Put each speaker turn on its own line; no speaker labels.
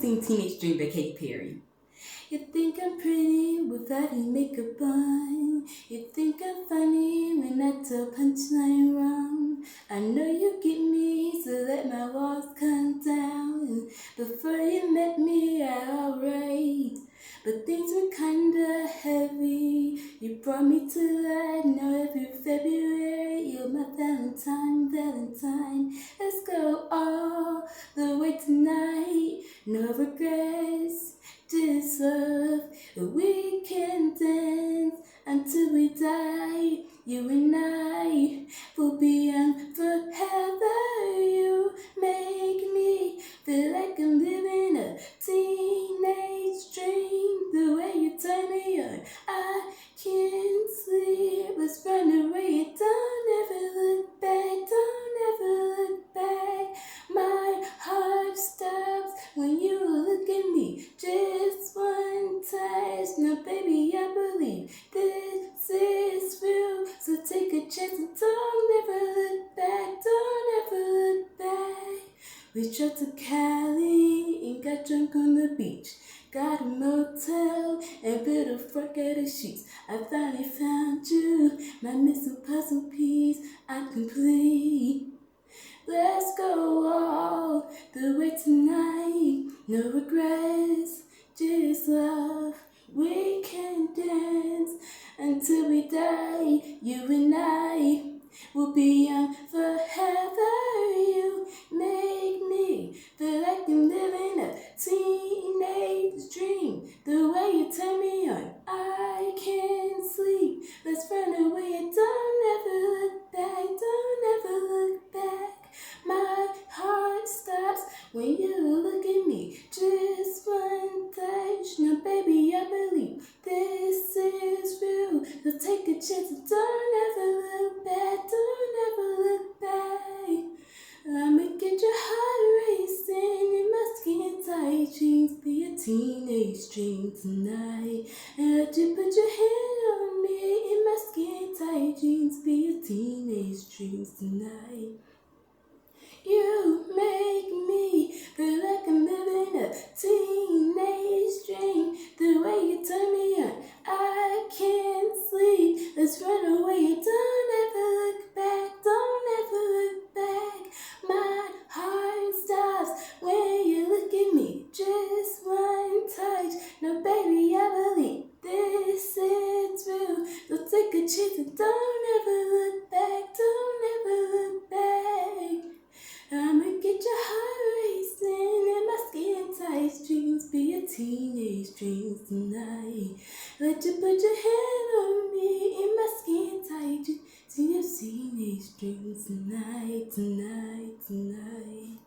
sing Teenage Dream by Katy Perry. You think I'm pretty without any makeup on. You think I'm funny when I tell punchline wrong. I know you get me, so let my walls come down. Before you met me, I alright, but things were kinda heavy. You brought me to life, now every February you're my Valentine, Valentine. Let's go all the way tonight, no regrets, just love. We can dance until we die. You and I will be young forever. You make me feel like I'm living a teenage dream. The way you turn me on, I can't sleep. Let's run away. Don't ever look back. Don't ever look back. My heart stops when you look at me. Just one touch. Now, baby, I believe this is real. So take a chance and don't ever look back. Don't ever look back. We drove to Cali and got drunk on the beach. Got a motel and built a fort out of sheets. I finally found you, my missing puzzle piece. I'm complete. Let's go all the way tonight. No regrets, just love. We can dance until we die. You and I will be young forever. You make me feel like I'm living a teenage dream. The way you turn me on, I can't sleep. Let's run away and don't ever look back. Don't ever look back. My heart stops when you look at me. Just one touch. Now, baby, I believe this is real. So take a chance and don't ever look back. Don't ever look back. I'ma get your heart racing in my skin tight jeans. Be a teenage dream tonight. And let you put your hand on me in my skin tight jeans. Be a teenage dream tonight. You make me feel like I'm living a teenage dream. The way you turn me on, I can't sleep. Let's run away. Don't ever look back. Don't ever look back. My heart stops when you look at me. Just one touch. Now, baby, I believe this is real. So take a chance and don't ever look back. Don't ever look back. I'ma get your heart racing in my skin tight dreams. Be a teenage dream tonight. Let you put your hand on me in my skin tight dreams. See your teenage dreams tonight, tonight, tonight.